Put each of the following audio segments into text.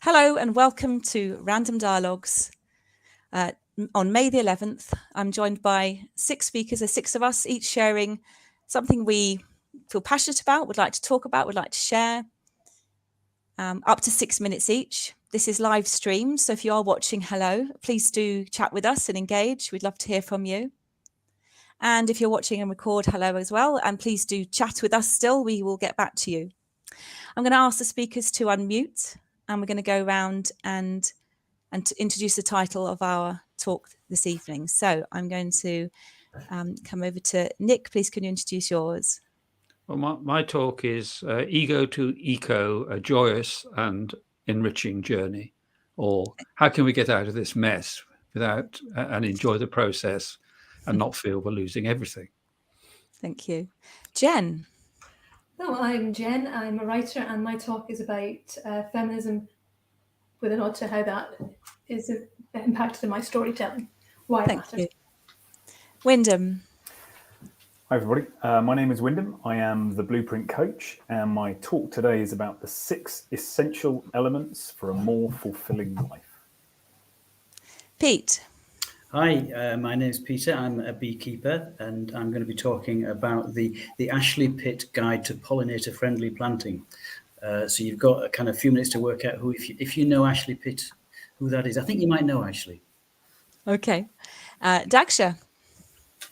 Hello and welcome to Random Dialogues. On May the 11th, I'm joined by 6 speakers, there's 6 of us, each sharing something we feel passionate about, would like to talk about, would like to share, up to 6 minutes each. This is live stream, so if you are watching, hello, please do chat with us and engage. We'd love to hear from you. And if you're watching and record, hello as well, and please do chat with us still, we will get back to you. I'm going to ask the speakers to unmute, and we're going to go around and to introduce the title of our talk this evening. So I'm going to come over to Nick. Please, can you introduce yours? Well, my talk is Ego to Eco, a joyous and enriching journey, or how can we get out of this mess without and enjoy the process and not feel we're losing everything. Thank you. Jen. Hello, I'm Jen. I'm a writer, and my talk is about feminism with a nod to how that is impacted in my storytelling. Why Thank it matters. you. Wyndham. Hi everybody, my name is Wyndham. I am the Blueprint Coach, and my talk today is about the 6 essential elements for a more fulfilling life. Pete. Hi, my name is Peter. I'm a beekeeper, and I'm going to be talking about the Ashley-Pitt Guide to Pollinator-Friendly Planting. So you've got a kind of few minutes to work out who, if you know Ashley-Pitt, who that is. I think you might know Ashley. Okay. Daksha.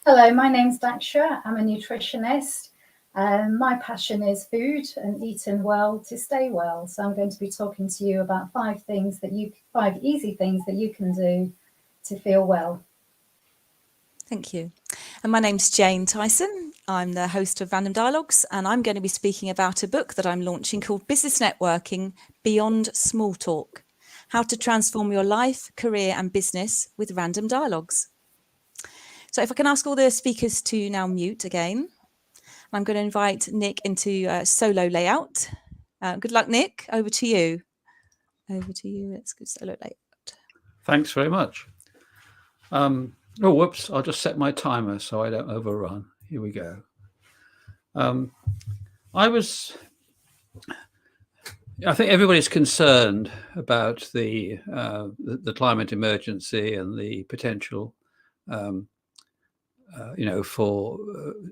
Hello, my name's Daksha. I'm a nutritionist. My passion is food and eating well to stay well. So I'm going to be talking to you about 5 easy things that you can do to feel well. Thank you. And my name's Jane Tyson. I'm the host of Random Dialogues, and I'm going to be speaking about a book that I'm launching called Business Networking Beyond Small Talk: How to Transform Your Life, Career and Business with Random Dialogues. So if I can ask all the speakers to now mute again, I'm going to invite Nick into solo layout. Good luck, Nick. Over to you. Over to you. Let's go solo layout. Thanks very much. Oh, whoops. I'll just set my timer so I don't overrun. Here we go. I think everybody's concerned about the climate emergency and the potential for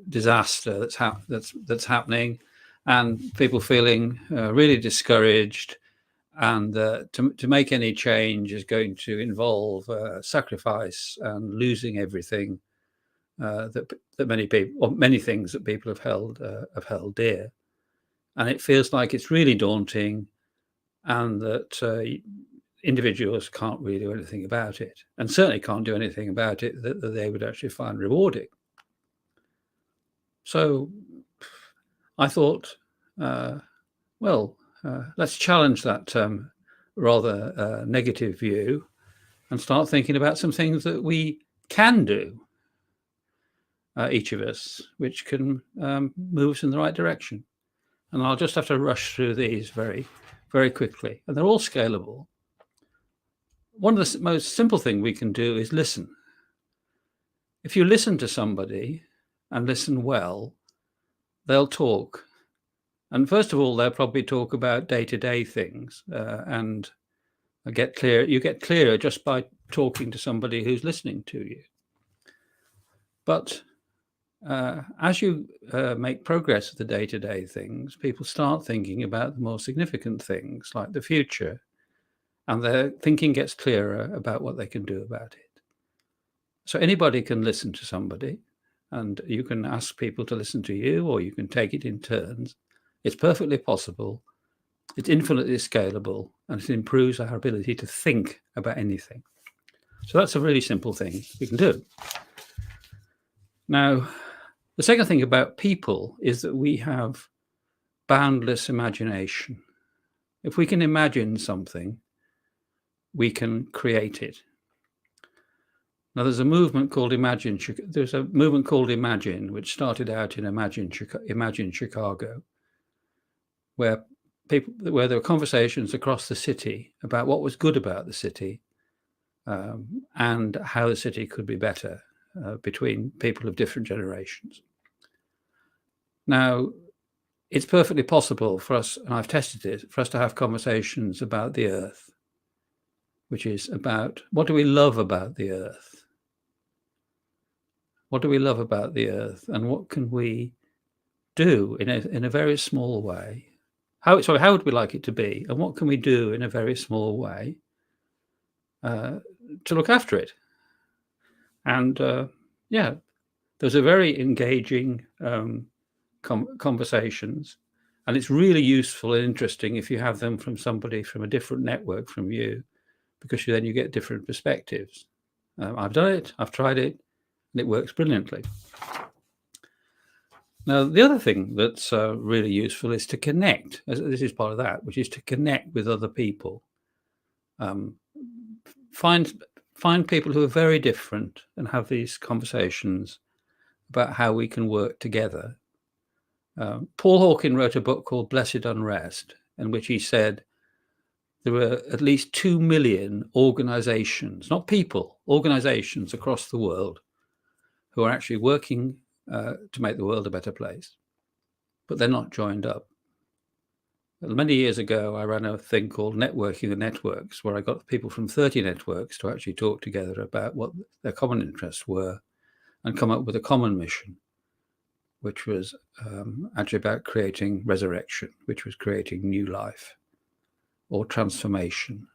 disaster that's happening, and people feeling really discouraged, and to make any change is going to involve sacrifice and losing everything that many people, or many things that people have held dear, and it feels like it's really daunting, and that individuals can't really do anything about it, and certainly can't do anything about it that they would actually find rewarding. So I thought, let's challenge that rather negative view and start thinking about some things that we can do, each of us, which can move us in the right direction. And I'll just have to rush through these very, very quickly. And they're all scalable. One of the most simple things we can do is listen. If you listen to somebody and listen well, they'll talk. And first of all, they'll probably talk about day-to-day things, and get clear. You get clearer just by talking to somebody who's listening to you. But as you make progress with the day-to-day things, people start thinking about the more significant things like the future, and their thinking gets clearer about what they can do about it. So anybody can listen to somebody, and you can ask people to listen to you, or you can take it in turns. It's perfectly possible. It's infinitely scalable, and it improves our ability to think about anything. So that's a really simple thing we can do. Now, the second thing about people is that we have boundless imagination. If we can imagine something, we can create it. Now, there's a movement called Imagine, which started out in Imagine Chicago, where there were conversations across the city about what was good about the city, and how the city could be better between people of different generations. Now, it's perfectly possible for us, and I've tested it, for us to have conversations about the earth, which is about what do we love about the earth? What do we love about the earth, and what can we do in a very small way? How would we like it to be, and what can we do in a very small way to look after it? And yeah, those are very engaging conversations, and it's really useful and interesting if you have them from somebody from a different network from you, because then you get different perspectives. I've done it, I've tried it, and it works brilliantly. Now, the other thing that's really useful is to connect. This is part of that, which is to connect with other people. Find people who are very different and have these conversations about how we can work together. Paul Hawken wrote a book called Blessed Unrest, in which he said there were at least 2 million organizations, not people, organizations across the world who are actually working to make the world a better place, but they're not joined up. Many years ago, I ran a thing called Networking the Networks, where I got people from 30 networks to actually talk together about what their common interests were and come up with a common mission, which was actually about creating resurrection, which was creating new life or transformation.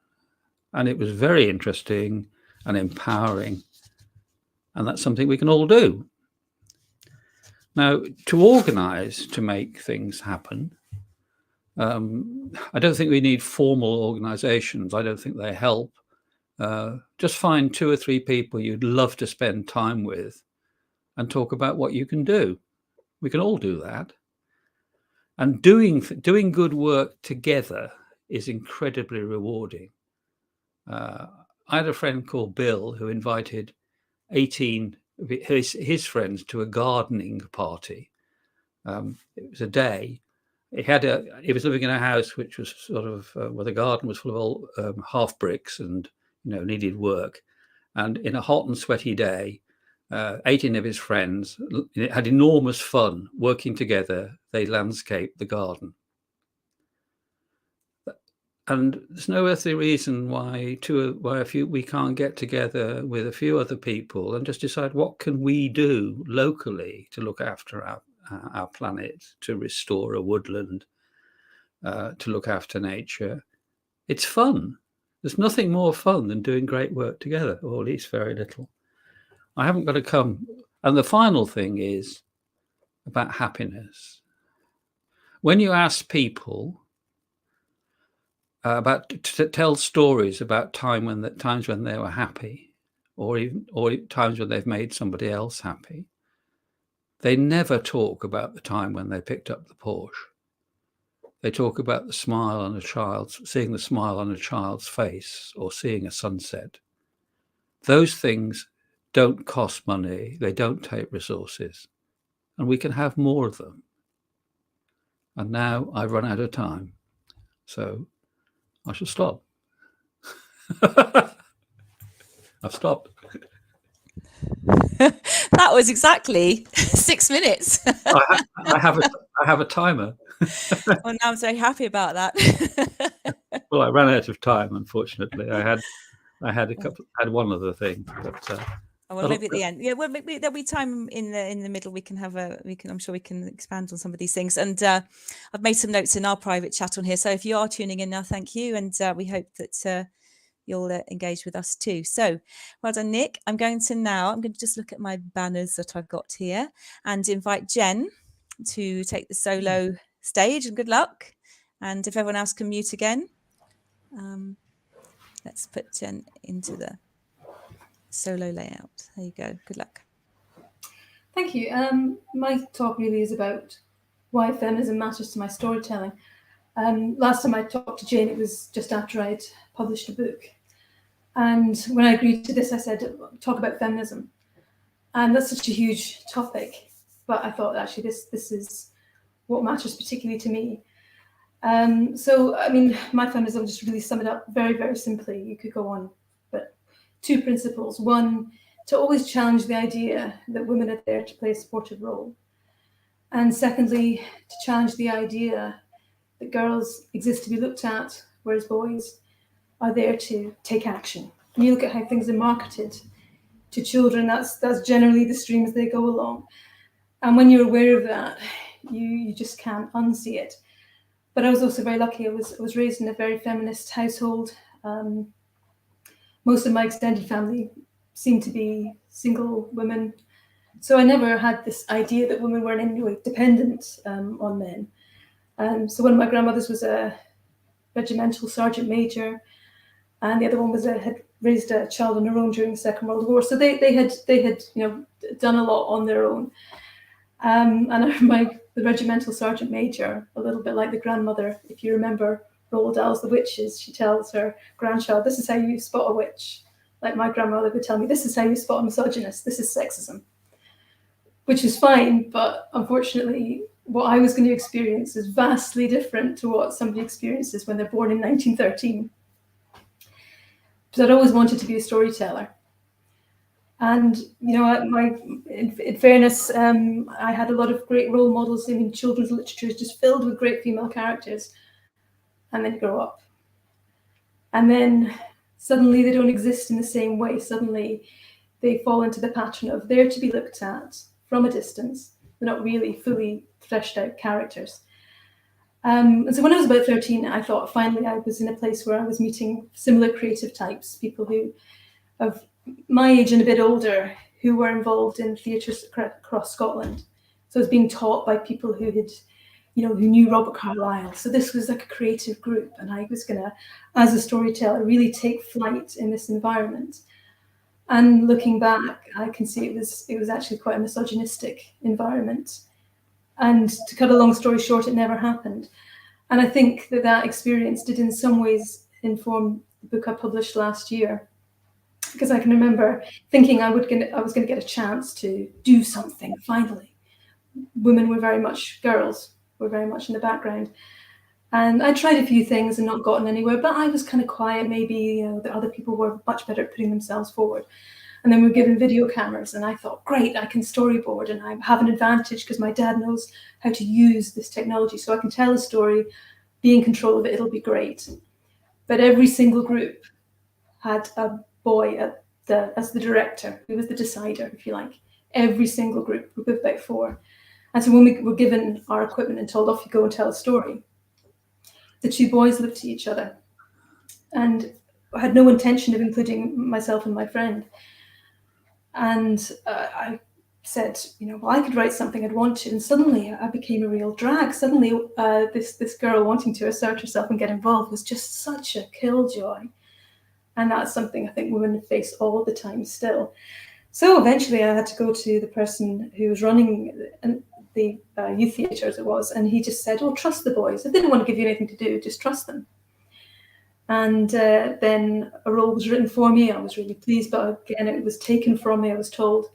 And it was very interesting and empowering. And that's something we can all do. Now, to organize to make things happen, I don't think we need formal organizations. I don't think they help. Just find 2 or 3 people you'd love to spend time with and talk about what you can do. We can all do that. And doing good work together is incredibly rewarding. I had a friend called Bill who invited 18 of his friends to a gardening party. It was a day. He was living in a house which was sort of where the garden was full of old half bricks and needed work. And in a hot and sweaty day, 18 of his friends had enormous fun working together. They landscaped the garden. And there's no earthly reason why we can't get together with a few other people and just decide what can we do locally to look after our planet, to restore a woodland, to look after nature. It's fun. There's nothing more fun than doing great work together, or at least very little. I haven't got to come. And the final thing is about happiness. When you ask people to tell stories about times when they were happy, or times when they've made somebody else happy, they never talk about the time when they picked up the Porsche. They talk about seeing the smile on a child's face, or seeing a sunset. Those things don't cost money. They don't take resources, and we can have more of them. And now I've run out of time, so I shall stop. I've stopped. That was exactly 6 minutes. I have a timer. Well, now I'm very happy about that. Well, I ran out of time, unfortunately. I had one other thing, but well, maybe at the end. Yeah, well, maybe there'll be time in the middle. I'm sure we can expand on some of these things. And I've made some notes in our private chat on here. So if you are tuning in now, thank you, and we hope that you'll engage with us too. So well done, Nick. I'm going to just look at my banners that I've got here and invite Jen to take the solo stage, and good luck. And if everyone else can mute again, let's put Jen into the solo layout. There you go. Good luck. Thank you. My talk really is about why feminism matters to my storytelling. Last time I talked to Jane, it was just after I'd published a book. And when I agreed to this, I said, talk about feminism. And that's such a huge topic. But I thought, actually, this is what matters particularly to me. So, I mean, my feminism, I'll just really sum it up very, very simply. You could go on, but 2 principles. 1, to always challenge the idea that women are there to play a supportive role. And secondly, to challenge the idea that girls exist to be looked at, whereas boys are there to take action. And you look at how things are marketed to children, that's generally the stream as they go along. And when you're aware of that, you just can't unsee it. But I was also very lucky. I was raised in a very feminist household. Most of my extended family seemed to be single women. So I never had this idea that women were in any way dependent on men. So one of my grandmothers was a regimental sergeant major, and the other one had raised a child on her own during the Second World War. So they had done a lot on their own. And the regimental sergeant major, a little bit like the grandmother, if you remember Roald Dahl's The Witches, she tells her grandchild, "This is how you spot a witch." Like my grandmother would tell me, "This is how you spot a misogynist. This is sexism," which is fine, but unfortunately, what I was going to experience is vastly different to what somebody experiences when they're born in 1913. Because I'd always wanted to be a storyteller. And, in fairness, I had a lot of great role models. I mean, children's literature is just filled with great female characters. And then you grow up. And then suddenly they don't exist in the same way. Suddenly they fall into the pattern of they're to be looked at from a distance. They're not really fully fleshed out characters. And so when I was about 13, I thought finally I was in a place where I was meeting similar creative types, people who of my age and a bit older, who were involved in theatres across Scotland. So I was being taught by people who had, who knew Robert Carlyle. So this was like a creative group, and I was gonna, as a storyteller, really take flight in this environment. And looking back, I can see it was actually quite a misogynistic environment. And to cut a long story short, it never happened. And I think that experience did in some ways inform the book I published last year, because I can remember thinking I was going to get a chance to do something finally. Women were very much, girls were very much in the background. And I tried a few things and not gotten anywhere, but I was kind of quiet. Maybe the other people were much better at putting themselves forward. And then we were given video cameras, and I thought, great, I can storyboard, and I have an advantage because my dad knows how to use this technology, so I can tell a story, be in control of it, it'll be great. But every single group had a boy as the director, who was the decider, if you like. Every single group, we were about 4. And so when we were given our equipment and told off you go and tell a story, the 2 boys looked at each other, and I had no intention of including myself and my friend. And I said, well, I could write something I'd wanted, and suddenly I became a real drag. Suddenly, this girl wanting to assert herself and get involved was just such a killjoy, and that's something I think women face all the time still. So eventually, I had to go to the person who was running the youth theatre, as it was, and he just said, "Oh, trust the boys. If they don't want to give you anything to do, just trust them." And then a role was written for me. I was really pleased, but again, it was taken from me. I was told,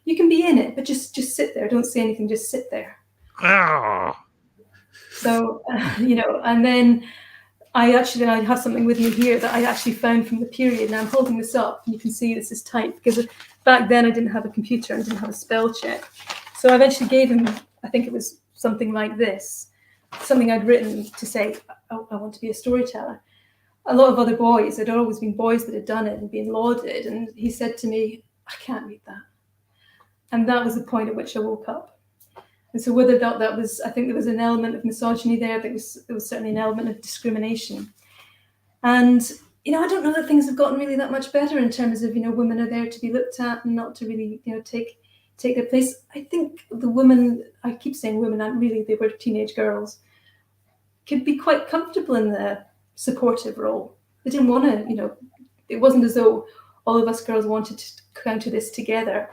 "You can be in it, but just sit there. Don't say anything. Just sit there." So, and then I have something with me here that I actually found from the period. And I'm holding this up, and you can see this is typed because back then I didn't have a computer and I didn't have a spell check. So I eventually gave him, I think it was something like this, something I'd written to say, "Oh, I want to be a storyteller." A lot of other boys, there'd always been boys that had done it and been lauded. And he said to me, "I can't read that." And that was the point at which I woke up. And so whether that was, I think there was an element of misogyny there, there was certainly an element of discrimination. And, I don't know that things have gotten really that much better in terms of, women are there to be looked at and not to really, take their place. I think the women, I keep saying women, aren't really, they were teenage girls, could be quite comfortable in the supportive role. They didn't want to, it wasn't as though all of us girls wanted to counter this together,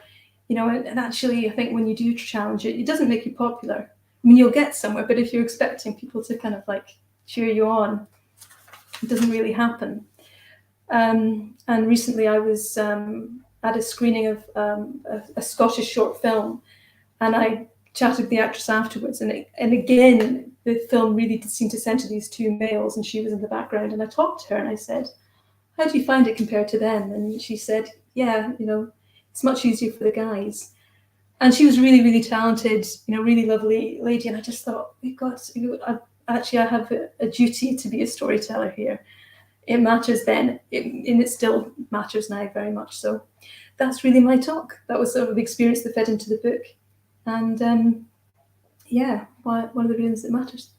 and actually I think when you do challenge it, it doesn't make you popular. I mean, you'll get somewhere, but if you're expecting people to kind of like cheer you on, it doesn't really happen. And recently I was at a screening of a Scottish short film, and I chatted with the actress afterwards, and again, the film really did seem to center these 2 males, and she was in the background. And I talked to her and I said, "How do you find it compared to them?" And she said, "Yeah, it's much easier for the guys." And she was really, really talented, really lovely lady. And I just thought, I have a duty to be a storyteller here. It matters then, and it still matters now very much. So that's really my talk. That was sort of the experience that fed into the book. And one of the reasons it matters.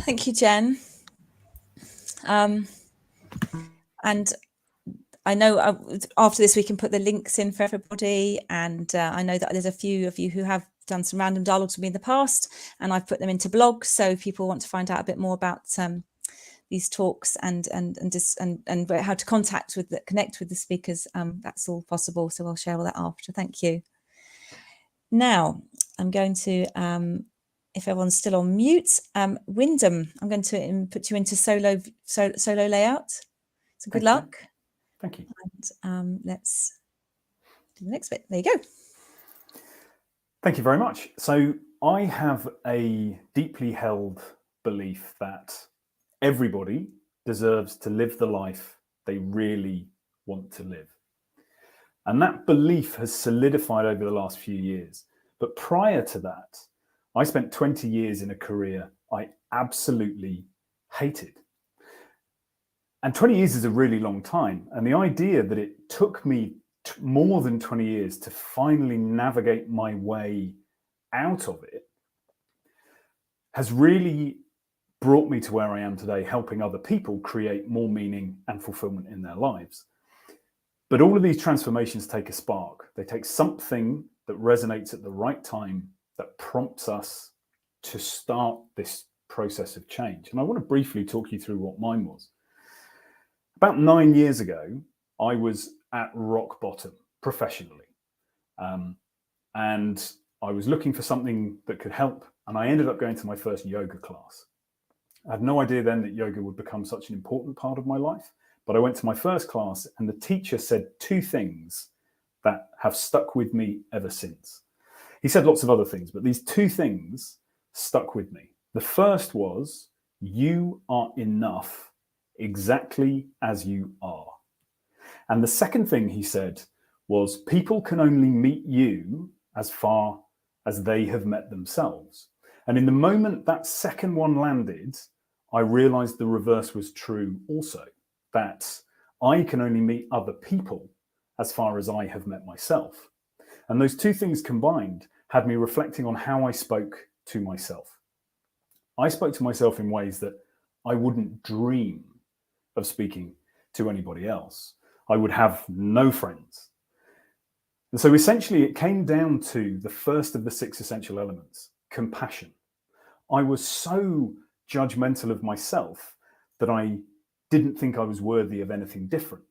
Thank you, Jen. And I know after this we can put the links in for everybody, and I know that there's a few of you who have done some random dialogues with me in the past, and I've put them into blogs, so if people want to find out a bit more about these talks and how to connect with the speakers, that's all possible. So I'll share all that after. Thank you. Now I'm going to, if everyone's still on mute, Wyndham, I'm going to put you into solo layout. So good luck. Thank you. And let's do the next bit. There you go. Thank you very much. So I have a deeply held belief that everybody deserves to live the life they really want to live. And that belief has solidified over the last few years. But prior to that, I spent 20 years in a career I absolutely hated. And 20 years is a really long time. And the idea that it took me more than 20 years to finally navigate my way out of it has really brought me to where I am today, helping other people create more meaning and fulfillment in their lives. But all of these transformations take a spark. They take something that resonates at the right time that prompts us to start this process of change. And I want to briefly talk you through what mine was. About 9 years ago, I was at rock bottom professionally. And I was looking for something that could help. And I ended up going to my first yoga class. I had no idea then that yoga would become such an important part of my life. But I went to my first class and the teacher said two things that have stuck with me ever since. He said lots of other things, but these two things stuck with me. The first was, you are enough exactly as you are. And the second thing he said was, people can only meet you as far as they have met themselves. And in the moment that second one landed, I realized the reverse was true also, that I can only meet other people as far as I have met myself. And those two things combined had me reflecting on how I spoke to myself. I spoke to myself in ways that I wouldn't dream of speaking to anybody else. I would have no friends. And so essentially it came down to the first of the 6 essential elements, compassion. I was so judgmental of myself that I didn't think I was worthy of anything different.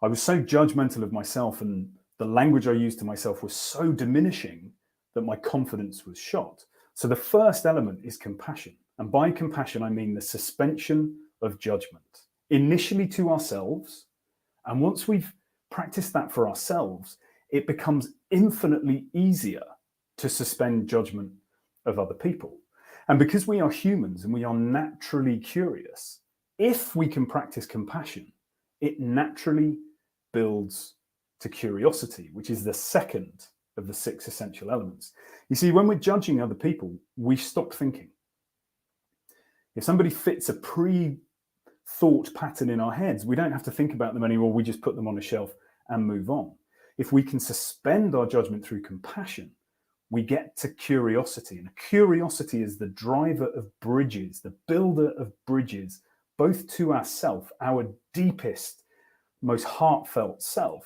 I was so judgmental of myself, and the language I used to myself was so diminishing that my confidence was shot. So the first element is compassion. And by compassion, I mean the suspension of judgment, initially to ourselves. And once we've practiced that for ourselves, it becomes infinitely easier to suspend judgment of other people. And because we are humans and we are naturally curious, if we can practice compassion, it naturally builds to curiosity, which is the second of the 6 essential elements. You see, when we're judging other people, we stop thinking. If somebody fits a pre-thought pattern in our heads, we don't have to think about them anymore. We just put them on a shelf and move on. If we can suspend our judgment through compassion, we get to curiosity. And curiosity is the driver of bridges, the builder of bridges, both to ourself, our deepest, most heartfelt self.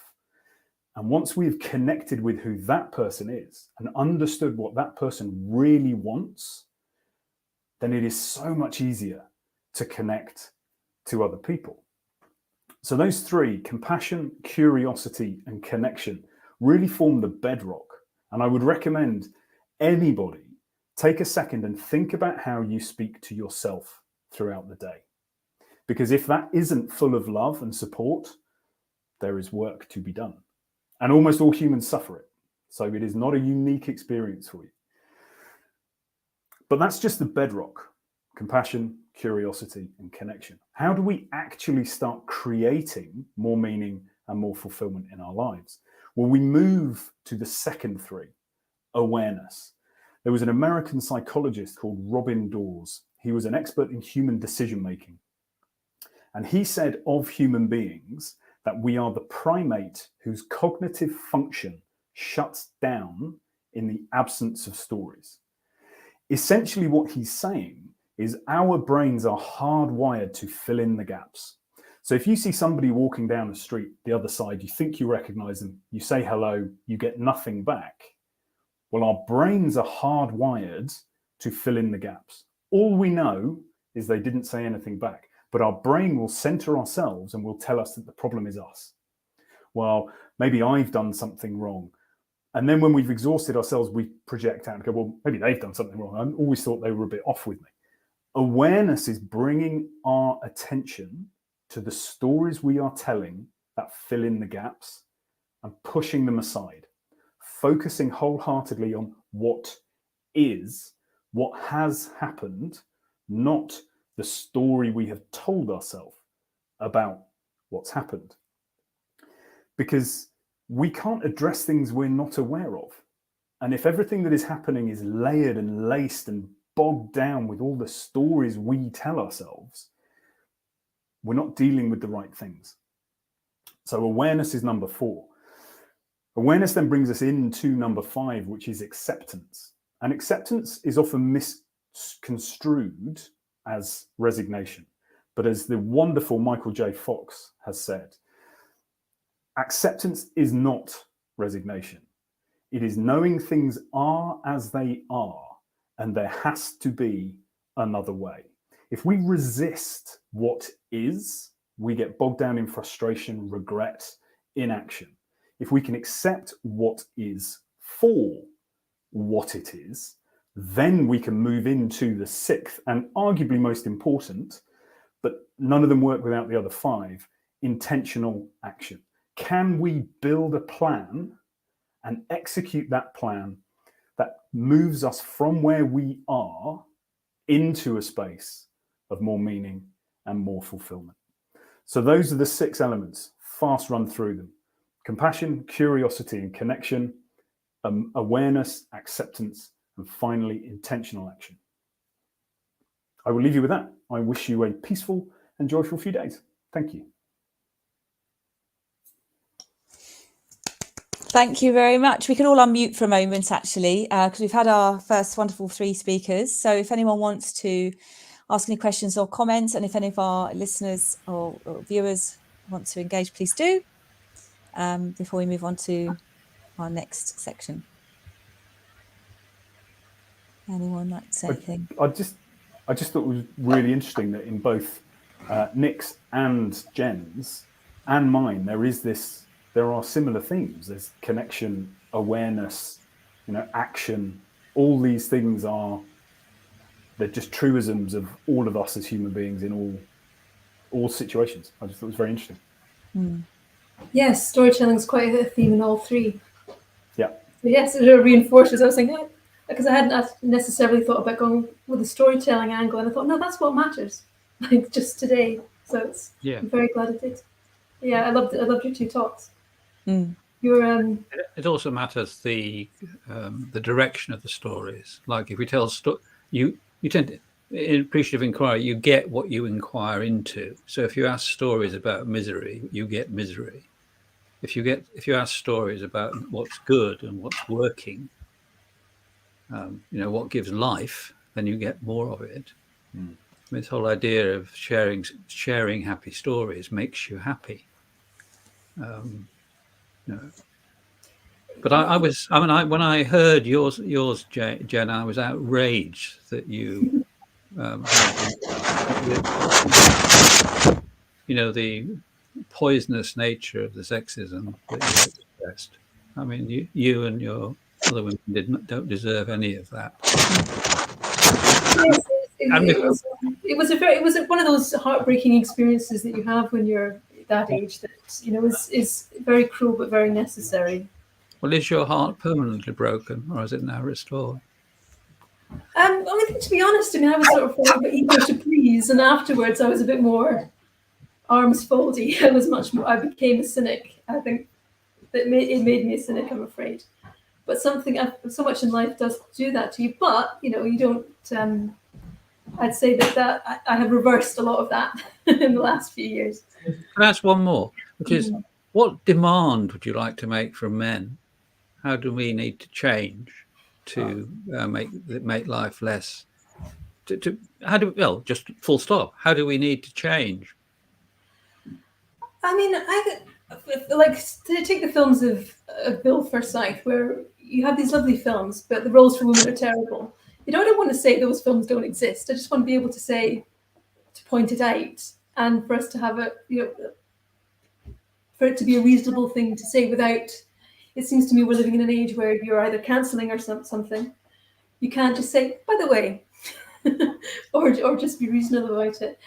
And once we've connected with who that person is and understood what that person really wants, then it is so much easier to connect to other people. So those 3, compassion, curiosity, and connection, really form the bedrock. And I would recommend anybody take a second and think about how you speak to yourself throughout the day. Because if that isn't full of love and support, there is work to be done. And almost all humans suffer it. So it is not a unique experience for you. But that's just the bedrock: compassion, curiosity, and connection. How do we actually start creating more meaning and more fulfillment in our lives? Well, we move to the second three, awareness. There was an American psychologist called Robin Dawes. He was an expert in human decision making. And he said of human beings that we are the primate whose cognitive function shuts down in the absence of stories. Essentially, what he's saying is our brains are hardwired to fill in the gaps. So if you see somebody walking down the street, the other side, you think you recognize them, you say hello, you get nothing back. Well, our brains are hardwired to fill in the gaps. All we know is they didn't say anything back, but our brain will center ourselves and will tell us that the problem is us. Well, maybe I've done something wrong. And then when we've exhausted ourselves, we project out and go, well, maybe they've done something wrong. I always thought they were a bit off with me. Awareness is bringing our attention to the stories we are telling that fill in the gaps and pushing them aside, focusing wholeheartedly on what is, what has happened, not the story we have told ourselves about what's happened. Because we can't address things we're not aware of. And if everything that is happening is layered and laced and bogged down with all the stories we tell ourselves, we're not dealing with the right things. So awareness is number 4. Awareness then brings us into number 5, which is acceptance. And acceptance is often misconstrued as resignation. But as the wonderful Michael J. Fox has said, acceptance is not resignation. It is knowing things are as they are, and there has to be another way. If we resist what is, we get bogged down in frustration, regret, inaction. If we can accept what is for what it is, then we can move into the 6th and arguably most important, but none of them work without the other 5, intentional action. Can we build a plan and execute that plan that moves us from where we are into a space of more meaning and more fulfillment? So those are the 6 elements. Fast run through them. Compassion, curiosity and connection, awareness, acceptance, and finally, intentional action. I will leave you with that. I wish you a peaceful and joyful few days. Thank you. Thank you very much. We can all unmute for a moment, actually, because we've had our first wonderful 3 speakers. So if anyone wants to ask any questions or comments, and if any of our listeners or viewers want to engage, please do, before we move on to our next section. Anyone like to say anything? I just thought it was really interesting that in both Nick's and Jen's and mine, there are similar themes. There's connection, awareness, action. All these things they're just truisms of all of us as human beings in all situations. I just thought it was very interesting. Mm. Yes, storytelling is quite a theme in all 3. Yeah. So yes, it reinforces. I was thinking, because I hadn't necessarily thought about going with the storytelling angle, and I thought, no, that's what matters. Like just today. So I'm very glad it did. Yeah, I loved your 2 talks. Mm. It also matters the direction of the stories. Like if we tell you tend to, in appreciative inquiry, you get what you inquire into. So if you ask stories about misery, you get misery. If you ask stories about what's good and what's working, what gives life, then you get more of it. Mm. This whole idea of sharing happy stories makes you happy. But when I heard yours, Jen, I was outraged that you, the poisonous nature of the sexism that you expressed. I mean, you and your other women don't deserve any of that. Yes, it was one of those heartbreaking experiences that you have when you're that age that is very cruel but very necessary. Well, is your heart permanently broken, or is it now restored? I think, to be honest, I was sort of a little bit eager to please, and afterwards I was a bit more arms foldy. I became a cynic, I think that it made me a cynic, I'm afraid. But so much in life does do that to you. But, you know, you don't, I'd say that I have reversed a lot of that in the last few years. Can I ask one more, which is, what demand would you like to make from men? How do we need to change to make life less? Just full stop. How do we need to change? I mean, like to take the films of Bill Forsyth, where you have these lovely films, but the roles for women are terrible. You know, I don't want to say those films don't exist. I just want to be able to point it out, and for us to have for it to be a reasonable thing to say without. It seems to me we're living in an age where you're either cancelling or something. You can't just say, by the way, or just be reasonable about it.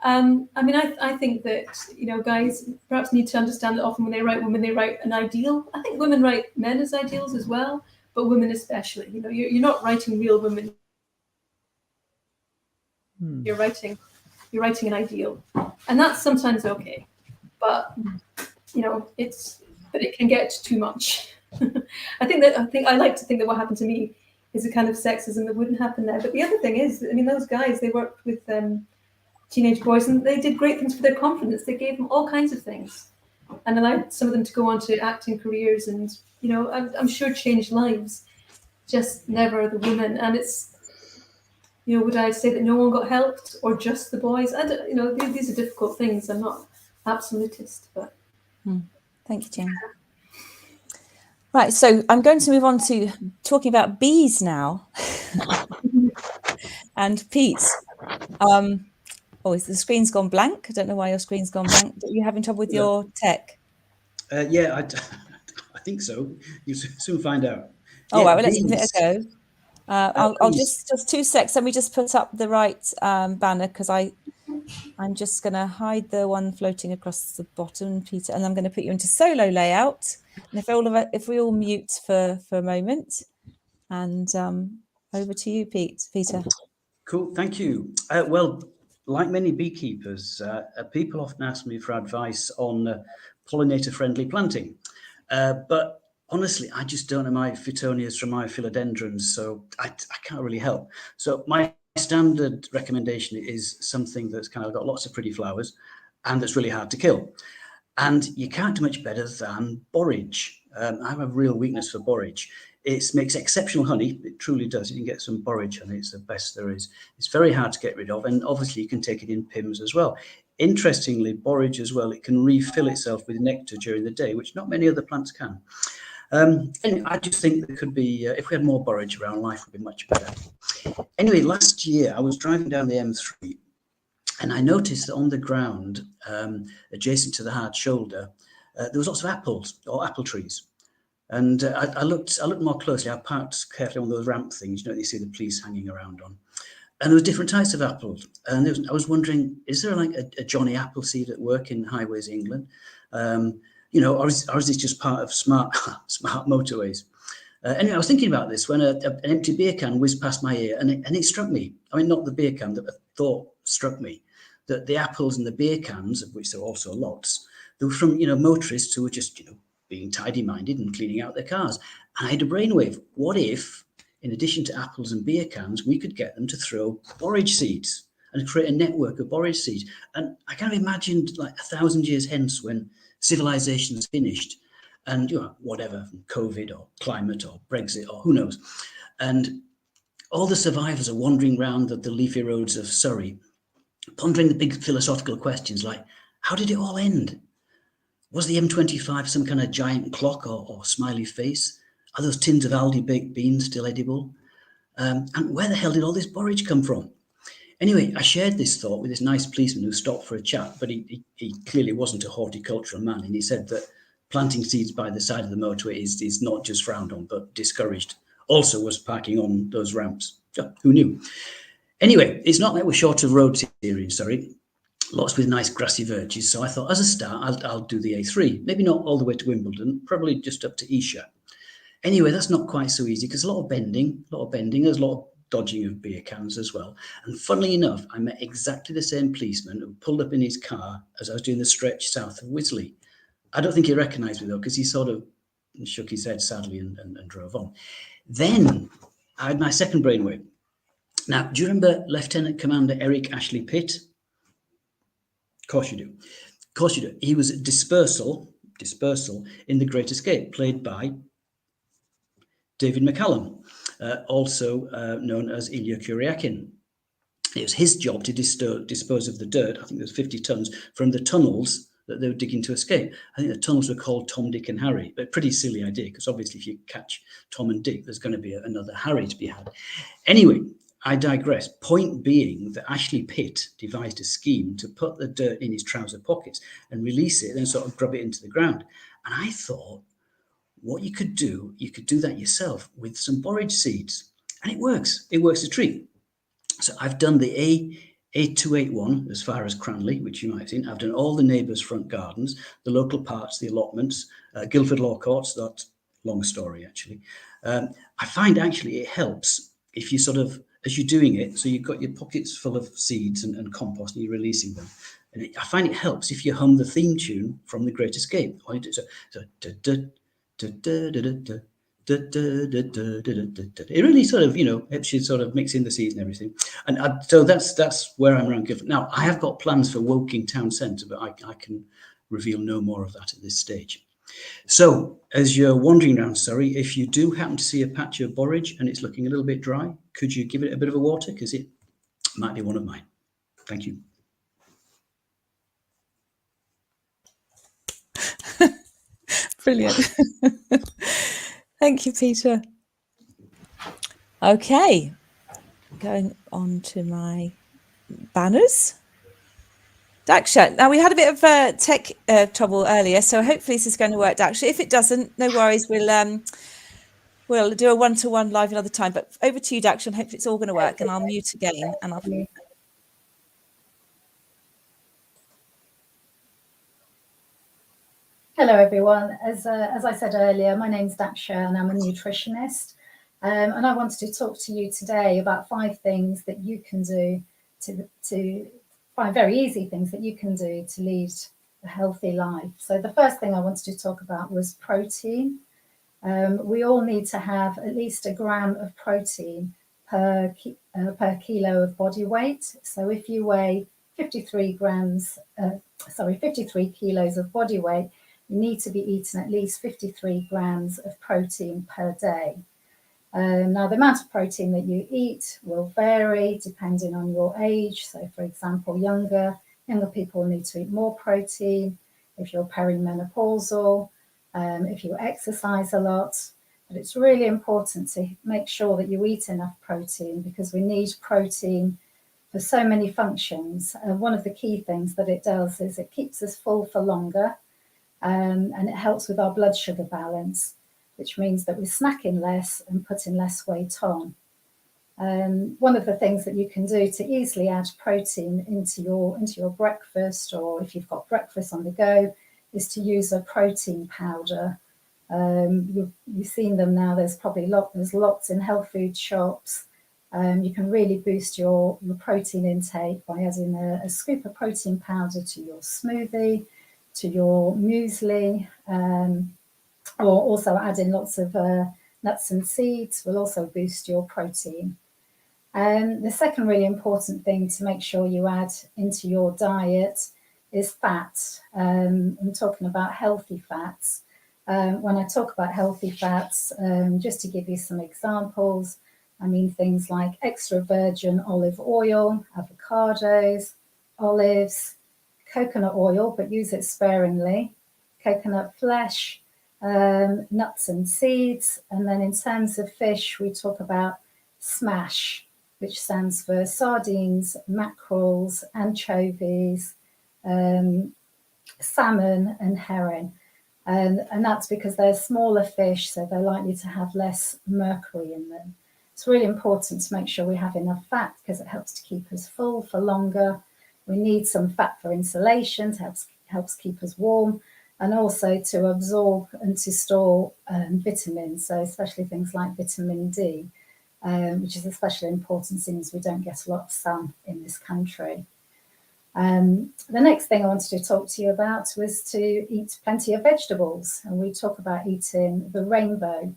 I mean, I think that, you know, guys perhaps need to understand that often when they write women, they write an ideal. I think women write men as ideals as well, but women especially. You know, you're not writing real women. You're writing an ideal, and that's sometimes okay, but you know, but it can get too much. I like to think that what happened to me is a kind of sexism that wouldn't happen now. But the other thing is, I mean, those guys, they worked with teenage boys, and they did great things for their confidence. They gave them all kinds of things, and allowed some of them to go on to acting careers, and you know, I'm sure changed lives. Just never the women, and it's, you know, would I say that no one got helped or just the boys? I don't, you know, these are difficult things. I'm not absolutist, but. Thank you, Jane. Right, so I'm going to move on to talking about bees now. And Pete, the screen's gone blank. I don't know why your screen's gone blank. Are you having trouble with your tech? Yeah, I think so. You'll soon find out. Oh, well, let's give it a go. I'll just 2 secs. Let me just put up the right banner, because I'm just going to hide the one floating across the bottom, Peter, and I'm going to put you into solo layout. And if we all mute for a moment, and over to you, Peter. Cool, thank you. Well, like many beekeepers, people often ask me for advice on pollinator-friendly planting, but honestly, I just don't know my Phytonias from my philodendrons, so I can't really help. So my standard recommendation is something that's kind of got lots of pretty flowers and that's really hard to kill. And you can't do much better than borage. I have a real weakness for borage. It makes exceptional honey. It truly does. You can get some borage honey. It's the best there is. It's very hard to get rid of. And obviously you can take it in pims as well. Interestingly, borage as well, it can refill itself with nectar during the day, which not many other plants can. And I just think there could be, if we had more borage around, life would be much better. Anyway, last year I was driving down the M3 and I noticed that on the ground, adjacent to the hard shoulder, there was lots of apples or apple trees. And I looked more closely. I parked carefully on those ramp things, you know, you see the police hanging around on. And there were different types of apples. And I was wondering, is there like a Johnny Appleseed at work in highways England? You know, or is this just part of smart motorways? Anyway, I was thinking about this when an empty beer can whizzed past my ear, and it struck me. I mean, not the beer can, that a thought struck me, that the apples and the beer cans, of which there are also lots, they were from, you know, motorists who were just, you know, being tidy-minded and cleaning out their cars. And I had a brainwave. What if, in addition to apples and beer cans, we could get them to throw borage seeds and create a network of borage seeds? And I kind of imagined like 1,000 years hence, when civilization's finished, and you know, whatever, COVID or climate or Brexit or who knows, and all the survivors are wandering around the leafy roads of Surrey, pondering the big philosophical questions like, how did it all end? Was the M25 some kind of giant clock or smiley face? Are those tins of Aldi baked beans still edible? And where the hell did all this borage come from? Anyway, I shared this thought with this nice policeman who stopped for a chat, but he clearly wasn't a horticultural man, and he said that planting seeds by the side of the motorway is not just frowned on, but discouraged. Also was parking on those ramps. Oh, who knew? Anyway, it's not like we're short of roads here in Surrey, lots with nice grassy verges. So I thought, as a start, I'll do the A3. Maybe not all the way to Wimbledon, probably just up to Esher. Anyway, that's not quite so easy because a lot of bending. There's a lot of dodging of beer cans as well. And funnily enough, I met exactly the same policeman who pulled up in his car as I was doing the stretch south of Wisley. I don't think he recognised me though, because he sort of shook his head sadly and drove on. Then I had my second brainwave. Now, do you remember Lieutenant Commander Eric Ashley-Pitt? Of course you do. Of course you do. He was at Dispersal in The Great Escape, played by David McCallum, also known as Ilya Kuryakin. It was his job to dispose of the dirt, I think there was 50 tons, from the tunnels that they were digging to escape. I think the tunnels were called Tom, Dick and Harry, but pretty silly idea, because obviously if you catch Tom and Dick, there's going to be another Harry to be had. Anyway, I digress. Point being that Ashley-Pitt devised a scheme to put the dirt in his trouser pockets and release it and sort of grub it into the ground. And I thought, what you could do that yourself with some borage seeds. And it works. It works a treat. So I've done the A281 as far as Cranley, which you might have seen. I've done all the neighbours' front gardens, the local parks, the allotments, Guildford Law Courts. That's a long story, actually. I find actually it helps if you sort of, as you're doing it, so you've got your pockets full of seeds and compost and you're releasing them. And I find it helps if you hum the theme tune from The Great Escape. It really sort of, helps you sort of mix in the seeds and everything. And so that's where I'm around Guildford. Now, I have got plans for Woking Town Centre, but I can reveal no more of that at this stage. So as you're wandering around Surrey, if you do happen to see a patch of borage and it's looking a little bit dry, could you give it a bit of a water? Because it might be one of mine. Thank you. Brilliant. Thank you, Peter. Okay, going on to my banners. Daksha, now we had a bit of tech trouble earlier, so hopefully this is going to work, Daksha. If it doesn't, no worries, we'll do a one-to-one live another time, but over to you, Daksha, and hopefully it's all going to work, and I'll mute again. And I'll... Hello, everyone. As I said earlier, my name's Daksha and I'm a nutritionist. And I wanted to talk to you today about 5 things that you can do to 5 very easy things that you can do to lead a healthy life. So the first thing I wanted to talk about was protein. We all need to have at least a gram of protein per kilo of body weight. So if you weigh 53 kilos of body weight, you need to be eating at least 53 grams of protein per day. Now, the amount of protein that you eat will vary depending on your age. So, for example, younger people need to eat more protein. If you're perimenopausal, if you exercise a lot. But it's really important to make sure that you eat enough protein, because we need protein for so many functions. One of the key things that it does is it keeps us full for longer, and it helps with our blood sugar balance, which means that we're snacking less and putting less weight on. One of the things that you can do to easily add protein into your breakfast, or if you've got breakfast on the go, is to use a protein powder. You've seen them now. There's lots in health food shops. You can really boost your protein intake by adding a scoop of protein powder to your smoothie, to your muesli, or also adding lots of nuts and seeds will also boost your protein. The second really important thing to make sure you add into your diet is fat. I'm talking about healthy fats. When I talk about healthy fats, just to give you some examples, I mean things like extra virgin olive oil, avocados, olives, coconut oil, but use it sparingly, coconut flesh, nuts and seeds. And then in terms of fish, we talk about SMASH, which stands for sardines, mackerels, anchovies, salmon and herring. And that's because they're smaller fish, so they're likely to have less mercury in them. It's really important to make sure we have enough fat, because it helps to keep us full for longer. We need some fat for insulation, helps keep us warm, and also to absorb and to store vitamins, so especially things like vitamin D, which is especially important since we don't get a lot of sun in this country. The next thing I wanted to talk to you about was to eat plenty of vegetables, and we talk about eating the rainbow.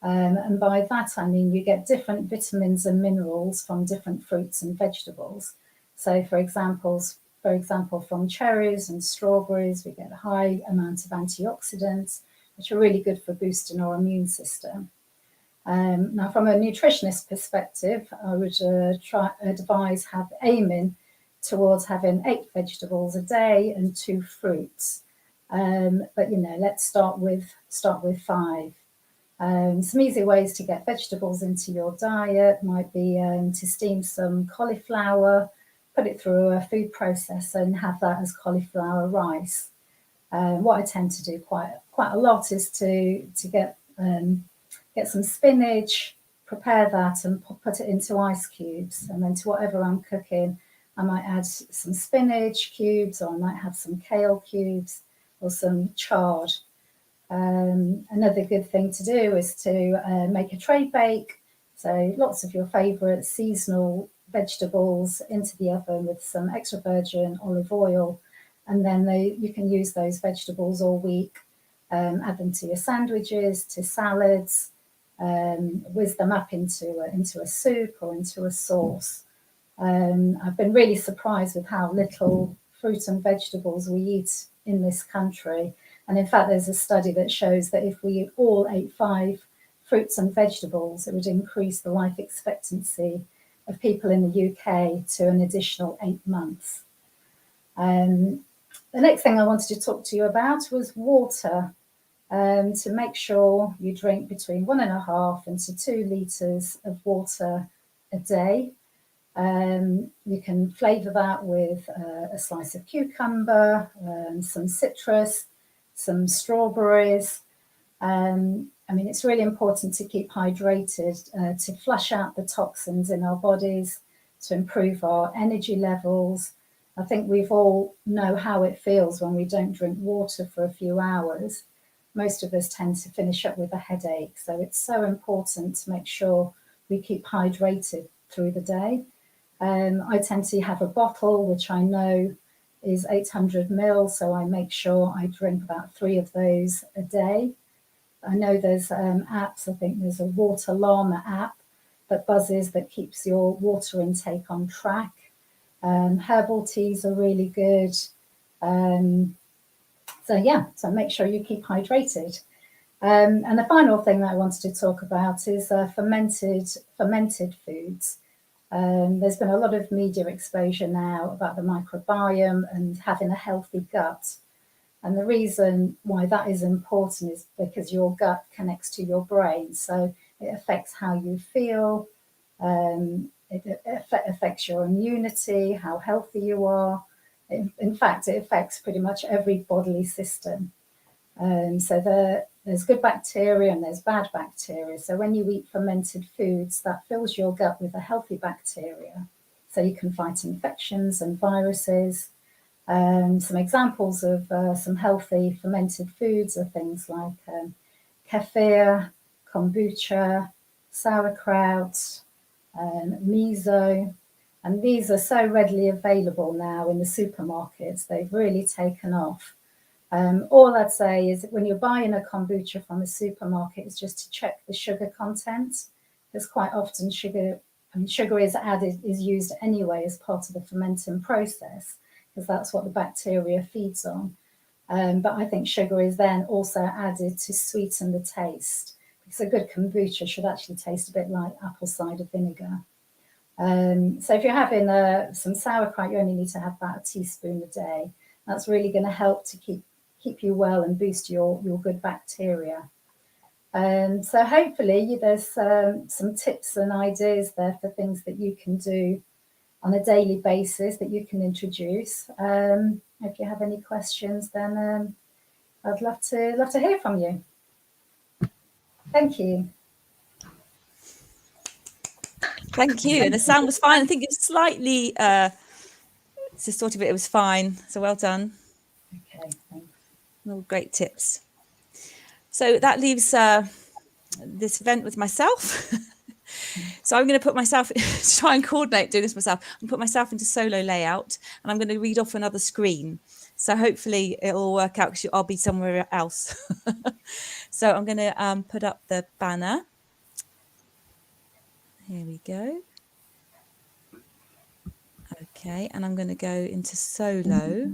And by that I mean you get different vitamins and minerals from different fruits and vegetables. So for example, from cherries and strawberries, we get a high amount of antioxidants, which are really good for boosting our immune system. Now, from a nutritionist perspective, I would advise aiming towards having 8 vegetables a day and 2 fruits. But let's start with 5. Some easy ways to get vegetables into your diet might be to steam some cauliflower, put it through a food processor and have that as cauliflower rice. What I tend to do quite a lot is to get some spinach, prepare that and put it into ice cubes, and then to whatever I'm cooking, I might add some spinach cubes, or I might have some kale cubes or some chard. Another good thing to do is to make a tray bake. So lots of your favourite seasonal vegetables into the oven with some extra virgin olive oil, and then you can use those vegetables all week. Add them to your sandwiches, to salads, whiz them up into a soup or into a sauce. I've been really surprised with how little fruit and vegetables we eat in this country. And in fact, there's a study that shows that if we all ate 5 fruits and vegetables, it would increase the life expectancy of people in the UK to an additional 8 months. The next thing I wanted to talk to you about was water. To make sure you drink between 1.5 and 2 litres of water a day. You can flavour that with a slice of cucumber, some citrus, some strawberries. It's really important to keep hydrated, to flush out the toxins in our bodies, to improve our energy levels. I think we've all know how it feels when we don't drink water for a few hours. Most of us tend to finish up with a headache. So it's so important to make sure we keep hydrated through the day. I tend to have a bottle, which I know is 800 ml. So I make sure I drink about 3 of those a day. I know there's apps. I think there's a Water Llama app that buzzes, that keeps your water intake on track. Herbal teas are really good. So make sure you keep hydrated. And the final thing that I wanted to talk about is fermented foods. There's been a lot of media exposure now about the microbiome and having a healthy gut. And the reason why that is important is because your gut connects to your brain. So it affects how you feel. It affects your immunity, how healthy you are. In fact, it affects pretty much every bodily system. So there's good bacteria and there's bad bacteria. So when you eat fermented foods, that fills your gut with a healthy bacteria. So you can fight infections and viruses. Some examples of some healthy fermented foods are things like kefir, kombucha, sauerkraut, miso. And these are so readily available now in the supermarkets. They've really taken off. All I'd say is that when you're buying a kombucha from a supermarket, is just to check the sugar content. Because quite often sugar is used anyway as part of the fermenting process, because that's what the bacteria feeds on. But I think sugar is then also added to sweeten the taste. Because a good kombucha should actually taste a bit like apple cider vinegar. So if you're having some sauerkraut, you only need to have about a teaspoon a day. That's really going to help to keep you well and boost your good bacteria. So hopefully there's some tips and ideas there for things that you can do on a daily basis that you can introduce. If you have any questions, then I'd love to hear from you. Thank you. Thank you. And the sound was fine. I think it's slightly distorted, but it was fine. So well done. Okay, thanks. All great tips. So that leaves this event with myself. So I'm going to put myself, try and coordinate doing this myself, and put myself into solo layout, and I'm going to read off another screen. So hopefully it'll work out because I'll be somewhere else. So I'm going to put up the banner. Here we go. Okay, and I'm going to go into solo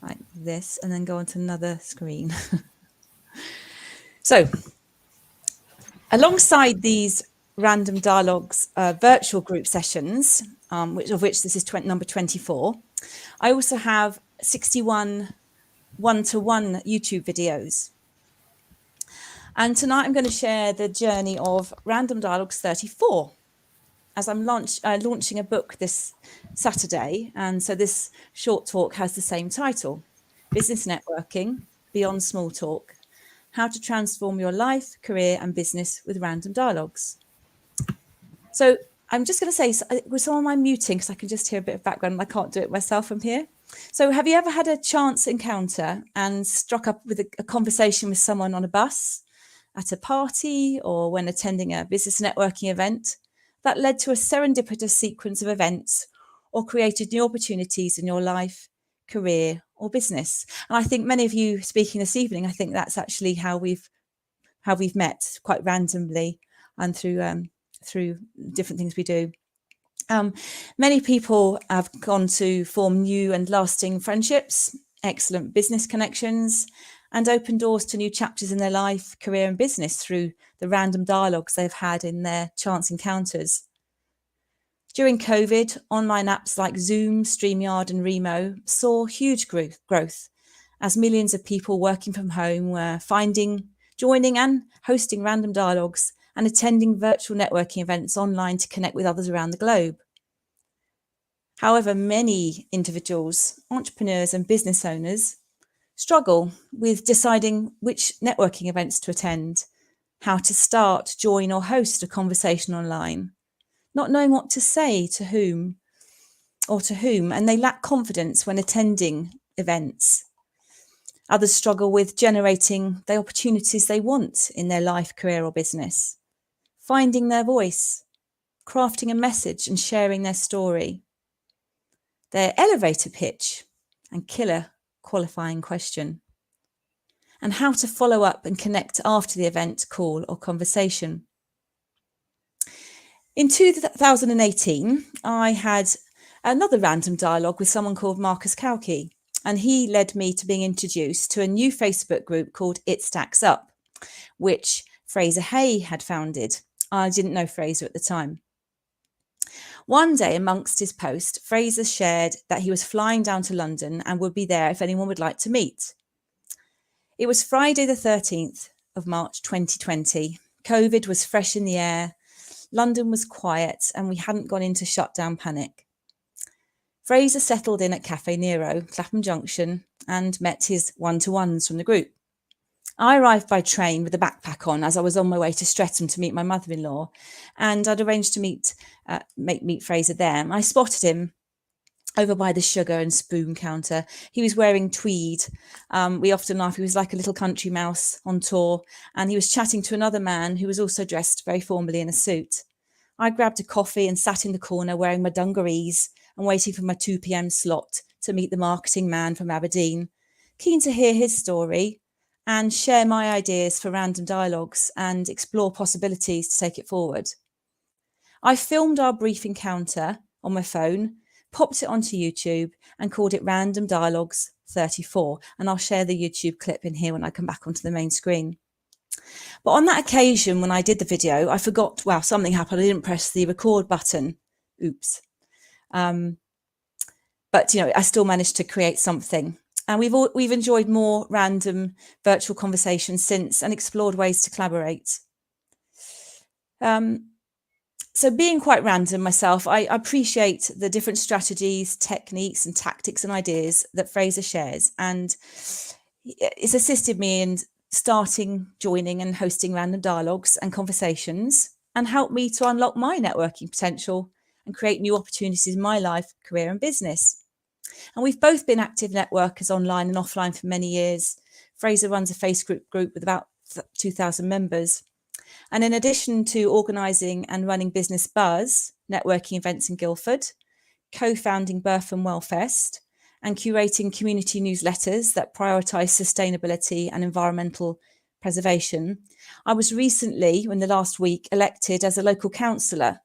like this, and then go onto another screen. So alongside these random dialogues virtual group sessions, of which this is number 24, I also have 61 one-to-one YouTube videos. And tonight I'm going to share the journey of Random Dialogues 34, as I'm launching a book this Saturday. And so this short talk has the same title, Business Networking, Beyond Small Talk, How to Transform Your Life, Career and Business with Random Dialogues. So I'm just going to say, with some of my muting, because I can just hear a bit of background and I can't do it myself from here. So have you ever had a chance encounter and struck up with a conversation with someone on a bus, at a party, or when attending a business networking event that led to a serendipitous sequence of events or created new opportunities in your life, career or business? And I think many of you speaking this evening, I think that's actually how we've met, quite randomly and through different things we do. Many people have gone to form new and lasting friendships, excellent business connections, and open doors to new chapters in their life, career and business through the random dialogues they've had in their chance encounters. During COVID, online apps like Zoom, StreamYard and Remo saw huge growth as millions of people working from home were finding, joining and hosting random dialogues and attending virtual networking events online to connect with others around the globe. However, many individuals, entrepreneurs and business owners struggle with deciding which networking events to attend, how to start, join or host a conversation online, not knowing what to say to whom, and they lack confidence when attending events. Others struggle with generating the opportunities they want in their life, career or business, finding their voice, crafting a message and sharing their story, their elevator pitch and killer qualifying question, and how to follow up and connect after the event, call or conversation. In 2018, I had another random dialogue with someone called Marcus Kauke, and he led me to being introduced to a new Facebook group called It Stacks Up, which Fraser Hay had founded. I didn't know Fraser at the time. One day amongst his post, Fraser shared that he was flying down to London and would be there if anyone would like to meet. It was Friday the 13th of March 2020. COVID was fresh in the air. London was quiet and we hadn't gone into shutdown panic. Fraser settled in at Cafe Nero, Clapham Junction, and met his one-to-ones from the group. I arrived by train with a backpack on as I was on my way to Streatham to meet my mother-in-law, and I'd arranged to meet Fraser there. And I spotted him over by the sugar and spoon counter. He was wearing tweed. We often laugh, he was like a little country mouse on tour, and he was chatting to another man who was also dressed very formally in a suit. I grabbed a coffee and sat in the corner wearing my dungarees and waiting for my 2 p.m. slot to meet the marketing man from Aberdeen, keen to hear his story and share my ideas for random dialogues and explore possibilities to take it forward. I filmed our brief encounter on my phone, popped it onto YouTube and called it Random Dialogues 34. And I'll share the YouTube clip in here when I come back onto the main screen. But on that occasion, when I did the video, I forgot, something happened. I didn't press the record button. Oops. But, I still managed to create something. And we've enjoyed more random virtual conversations since and explored ways to collaborate. So being quite random myself, I appreciate the different strategies, techniques and tactics and ideas that Fraser shares. And it's assisted me in starting, joining and hosting random dialogues and conversations, and helped me to unlock my networking potential and create new opportunities in my life, career and business. And we've both been active networkers online and offline for many years. Fraser runs a Facebook group with about 2,000 members. And in addition to organising and running Business Buzz, networking events in Guildford, co-founding Birth and Wellfest, and curating community newsletters that prioritise sustainability and environmental preservation, I was recently, in the last week, elected as a local councillor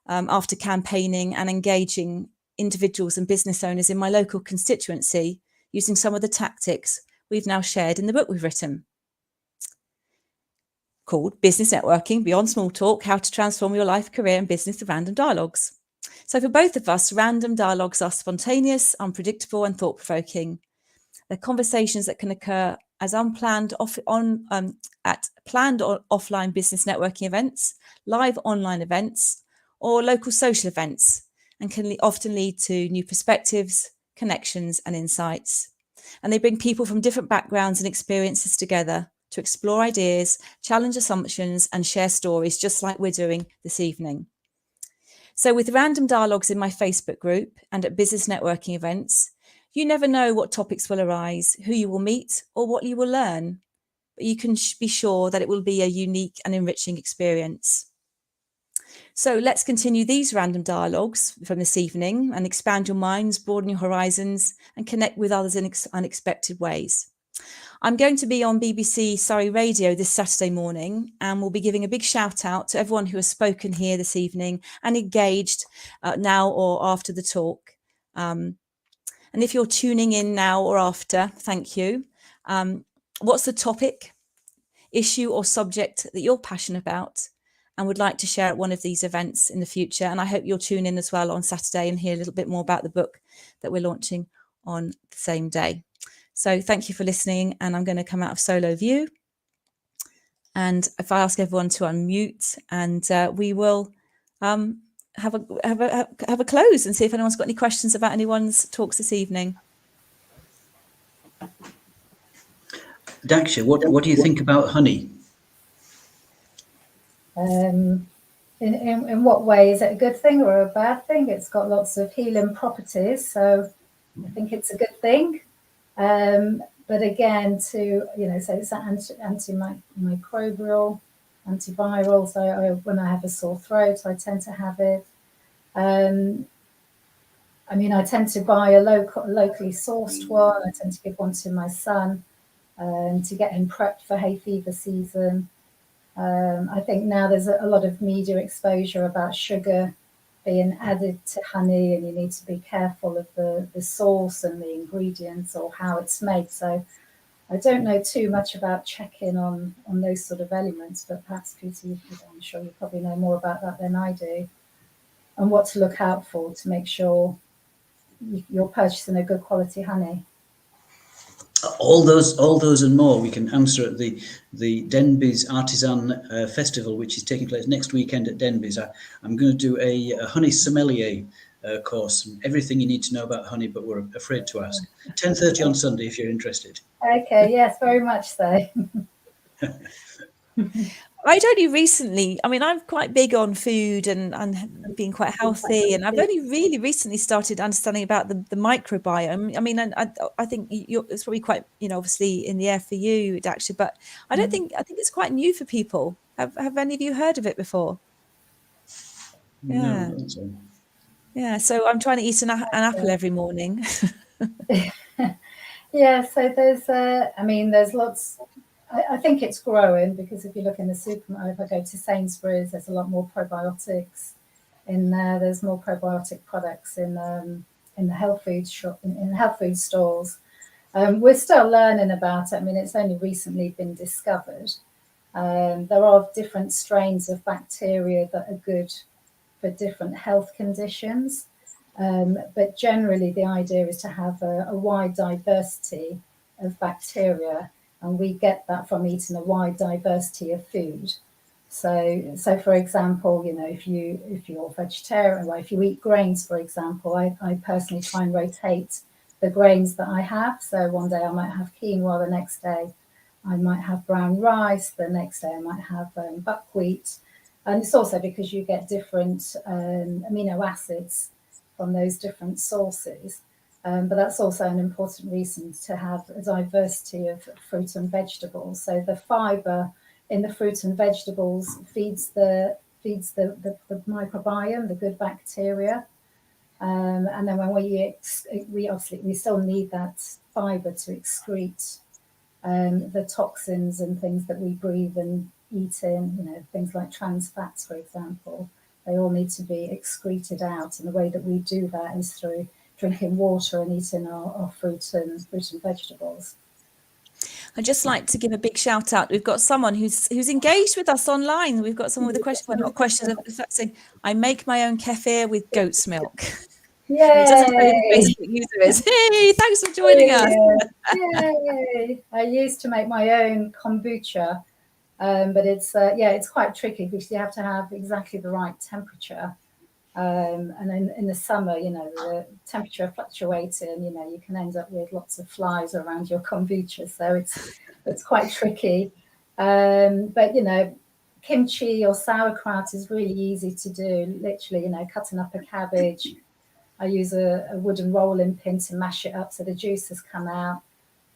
after campaigning and engaging individuals and business owners in my local constituency using some of the tactics we've now shared in the book we've written, called Business Networking Beyond Small Talk, How to Transform Your Life, Career and Business with Random Dialogues. So for both of us, random dialogues are spontaneous, unpredictable and thought-provoking. They're conversations that can occur as unplanned at planned or offline business networking events, live online events, or local social events, and can often lead to new perspectives, connections and insights. And they bring people from different backgrounds and experiences together to explore ideas, challenge assumptions and share stories, just like we're doing this evening. So with random dialogues in my Facebook group and at business networking events, you never know what topics will arise, who you will meet or what you will learn, but you can be sure that it will be a unique and enriching experience. So let's continue these random dialogues from this evening and expand your minds, broaden your horizons and connect with others in unexpected ways. I'm going to be on BBC Surrey Radio this Saturday morning, and we'll be giving a big shout out to everyone who has spoken here this evening and engaged now or after the talk. And if you're tuning in now or after, thank you. What's the topic, issue or subject that you're passionate about and would like to share at one of these events in the future? And I hope you'll tune in as well on Saturday and hear a little bit more about the book that we're launching on the same day. So thank you for listening, and I'm going to come out of solo view. And if I ask everyone to unmute, and we will have a close and see if anyone's got any questions about anyone's talks this evening. Daksha, what do you think about honey? In what way? Is it a good thing or a bad thing? It's got lots of healing properties, so I think it's a good thing. But again, so it's antimicrobial, antiviral. So when I have a sore throat, I tend to have it. I tend to buy a locally sourced one. I tend to give one to my son to get him prepped for hay fever season. I think now there's a lot of media exposure about sugar being added to honey, and you need to be careful of the source and the ingredients or how it's made. So I don't know too much about checking on those sort of elements, but perhaps Peter, I'm sure you probably know more about that than I do, and what to look out for to make sure you're purchasing a good quality honey. All those and more we can answer at the Denbies Artisan Festival, which is taking place next weekend at Denbies. I'm going to do a honey sommelier course, everything you need to know about honey, but we're afraid to ask. 10:30 on Sunday if you're interested. Okay, yes, very much so. I'd only recently, I'm quite big on food and being quite healthy, and I've only really recently started understanding about the microbiome. And I think it's probably quite, obviously in the air for you, Daksha, but I think it's quite new for people. Have any of you heard of it before? Yeah. No, so. Yeah, so I'm trying to eat an apple every morning. Yeah, so there's lots. I think it's growing, because if you look in the supermarket, if I go to Sainsbury's, there's a lot more probiotics in there. There's more probiotic products in the health food shop, in health food stores. We're still learning about it. It's only recently been discovered. There are different strains of bacteria that are good for different health conditions. But generally, the idea is to have a wide diversity of bacteria, and we get that from eating a wide diversity of food. So for example, if you're vegetarian, or if you eat grains, for example, I personally try and rotate the grains that I have. So one day I might have quinoa, the next day I might have brown rice, the next day I might have buckwheat. And it's also because you get different amino acids from those different sources. But that's also an important reason to have a diversity of fruit and vegetables. So the fibre in the fruit and vegetables feeds the microbiome, the good bacteria. And then when we obviously we still need that fibre to excrete the toxins and things that we breathe and eat in, you know, things like trans fats, for example. They all need to be excreted out, and the way that we do that is through drinking water and eating our fruit and vegetables. I'd just like to give a big shout out. We've got someone who's engaged with us online. We've got someone with a question, well, not questions, saying, I make my own kefir with goat's milk. It doesn't tell you the Facebook user is. Hey, thanks for joining us. Yay. I used to make my own kombucha, but it's quite tricky because you have to have exactly the right temperature. And in the summer, you know, the temperature fluctuating, you know, you can end up with lots of flies around your kombucha. So it's quite tricky. But, you know, kimchi or sauerkraut is really easy to do. Literally, you know, cutting up a cabbage. I use a wooden rolling pin to mash it up so the juices come out.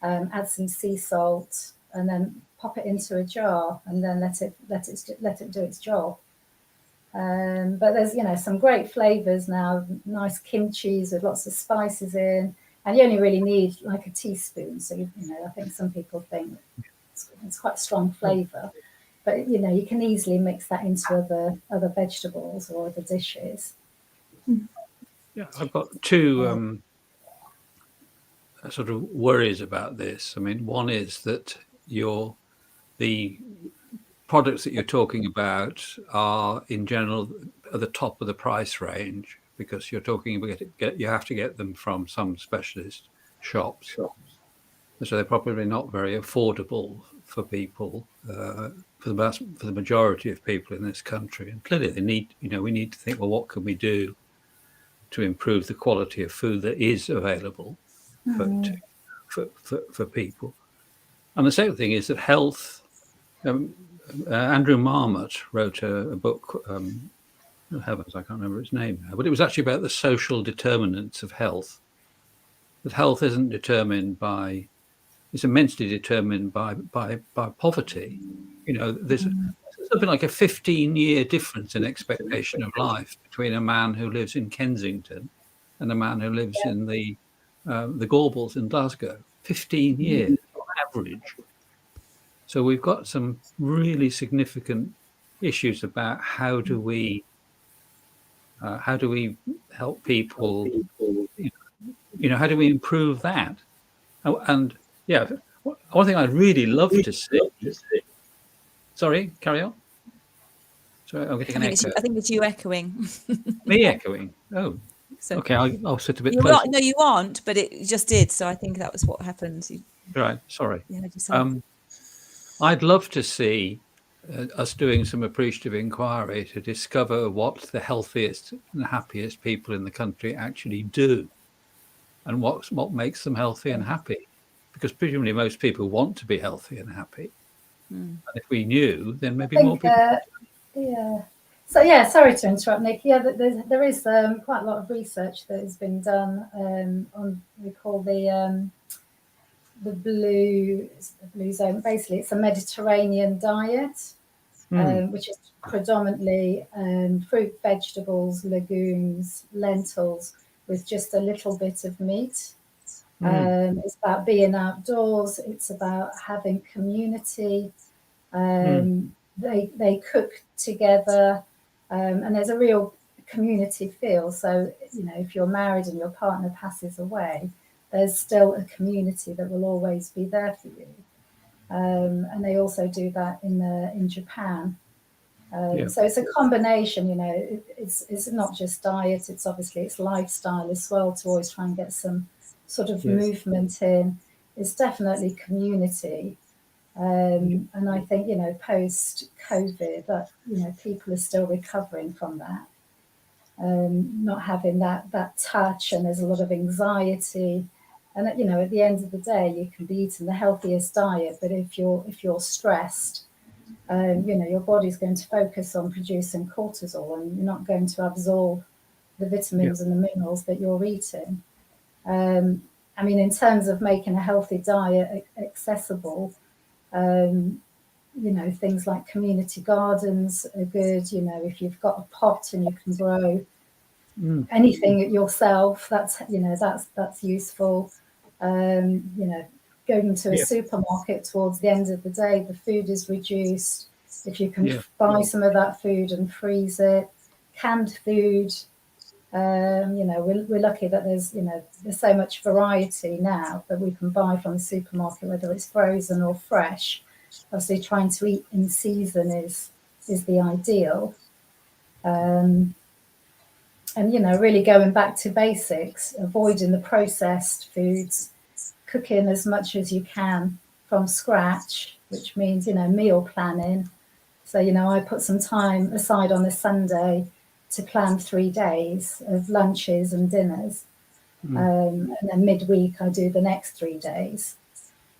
Add some sea salt and then pop it into a jar and then let it do its job. But there's, you know, some great flavors now, nice kimchis with lots of spices in, and you only really need like a teaspoon. So, you know, I think some people think it's quite a strong flavor, but, you know, you can easily mix that into other vegetables or other dishes. Yeah, I've got two sort of worries about this. I mean, one is that the products that you're talking about are in general at the top of the price range, because you're talking about you have to get them from some specialist shops. So they're probably not very affordable for people, for the majority of people in this country. And clearly they need, you know, we need to think, well, what can we do to improve the quality of food that is available for people? And the second thing is that health. Andrew Marmot wrote a book, oh heavens, I can't remember its name now, but it was actually about the social determinants of health. That health isn't determined by, it's immensely determined by poverty. You know, there's something like a 15-year difference in expectation of life between a man who lives in Kensington and a man who lives in the Gorbals in Glasgow. 15 years on average. So we've got some really significant issues about how do we help people, you know, how do we improve that? And yeah, one thing I'd really love to see. Sorry, carry on. Sorry, I'm getting an echo. I think it's you echoing. Me echoing. Oh, so okay. I'll sit a bit closer. No, you aren't, but it just did. So I think that was what happened. Right. Sorry. Yeah, I'd love to see us doing some appreciative inquiry to discover what the healthiest and happiest people in the country actually do, and what makes them healthy and happy. Because presumably most people want to be healthy and happy. And if we knew, then maybe more people. Yeah. So yeah, sorry to interrupt, Nick. Yeah, there is quite a lot of research that has been done on we call the blue zone. Basically, it's a Mediterranean diet, which is predominantly fruit, vegetables, legumes, lentils, with just a little bit of meat. It's about being outdoors. It's about having community. They cook together, and there's a real community feel. So, you know, if you're married and your partner passes away, there's still a community that will always be there for you. And they also do that in Japan. So it's a combination, you know, it's not just diet, it's lifestyle as well, to always try and get some sort of movement in. It's definitely community. And I think, you know, post-COVID, that, you know, people are still recovering from that. Not having that touch, and there's a lot of anxiety. And, you know, at the end of the day, you can be eating the healthiest diet, but if you're stressed, you know, your body's going to focus on producing cortisol, and you're not going to absorb the vitamins and the minerals that you're eating. I mean, in terms of making a healthy diet accessible, you you know, things like community gardens are good. You know, if you've got a pot and you can grow anything yourself, that's, you know, that's useful. You know, going to a supermarket towards the end of the day, the food is reduced. If you can buy some of that food and freeze it, canned food. You know, we're lucky that there's so much variety now that we can buy from the supermarket, whether it's frozen or fresh. Obviously, trying to eat in season is the ideal. And, you know, really going back to basics, avoiding the processed foods, cooking as much as you can from scratch, which means, you know, meal planning. So, you know, I put some time aside on a Sunday to plan 3 days of lunches and dinners. And then midweek, I do the next 3 days.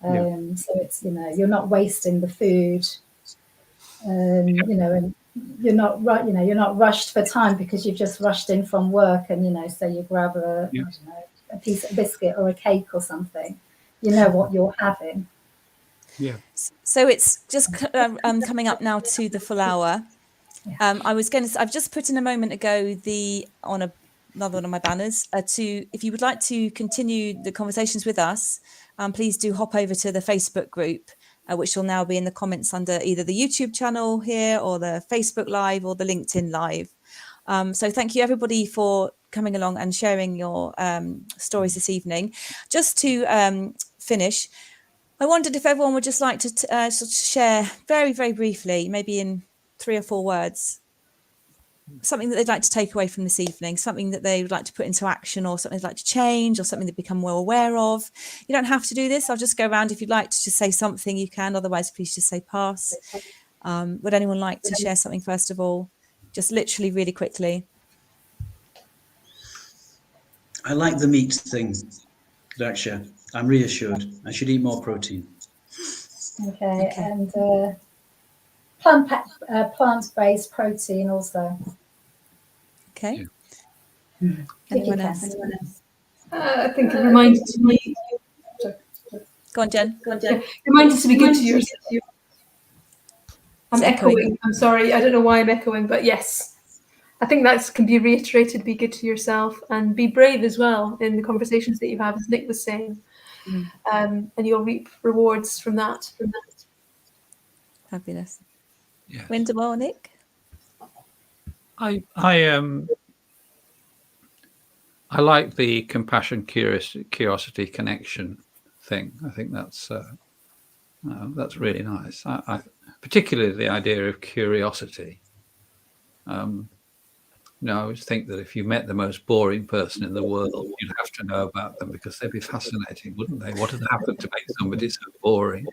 So it's, you know, you're not wasting the food, you know, and you're not rushed for time because you've just rushed in from work and, you know, so you grab I don't know, a piece of biscuit or a cake or something. You know what you're having. Yeah. So it's just coming up now to the full hour. I've just put in a moment ago another one of my banners if you would like to continue the conversations with us, please do hop over to the Facebook group, which will now be in the comments under either the YouTube channel here or the Facebook Live or the LinkedIn Live. So thank you everybody for coming along and sharing your stories this evening. Just to finish, I wondered if everyone would just like to sort of share very, very briefly, maybe in 3 or 4 words, something that they'd like to take away from this evening, something that they would like to put into action, or something they'd like to change, or something they've become well aware of. You don't have to do this. I'll just go around. If you'd like to just say something, you can. Otherwise, please just say pass. Would anyone like to share something first of all? Just literally really quickly. I like the meat thing, Daksha. I'm reassured. I should eat more protein. Okay. And plant-based protein also. Okay. Anyone else? I think it reminded me. Go on, Jen. Remind us to be good to yourself. I'm echoing. I'm sorry. I don't know why I'm echoing, but yes. I think that can be reiterated. Be good to yourself and be brave as well in the conversations that you have, as Nick was saying. And you'll reap rewards from that. Fabulous. Yeah. Wyndham or Nick? I like the compassion, curiosity, connection thing. I think that's really nice. I particularly the idea of curiosity. I always think that if you met the most boring person in the world, you'd have to know about them because they'd be fascinating, wouldn't they? What had happened to make somebody so boring?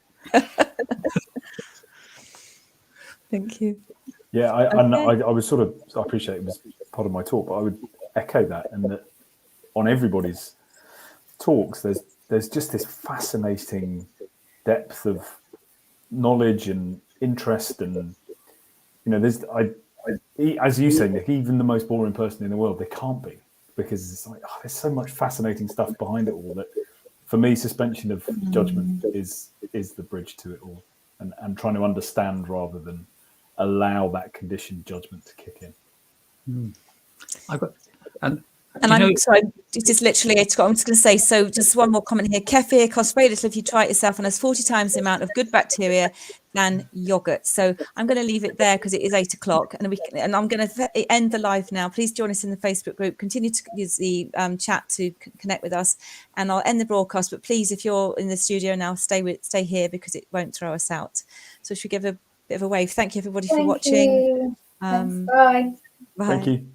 Thank you. Yeah, I was sort of, I appreciate it was part of my talk, but I would echo that, and that on everybody's talks, there's just this fascinating depth of knowledge and interest, and as you say, Nick, even the most boring person in the world, they can't be, because it's like there's so much fascinating stuff behind it all that, for me, suspension of judgment is the bridge to it all, and trying to understand rather than allow that conditioned judgment to kick in. And I'm sorry, it is literally, I'm just going to say, so just one more comment here. Kefir costs very little if you try it yourself and has 40 times the amount of good bacteria than yogurt. So I'm going to leave it there because it is 8 o'clock and I'm going to end the live now. Please join us in the Facebook group. Continue to use the chat to connect with us, and I'll end the broadcast. But please, if you're in the studio now, stay here because it won't throw us out. So should we give a bit of a wave? Thank you, everybody, for watching. Thanks, bye. Bye. Thank you.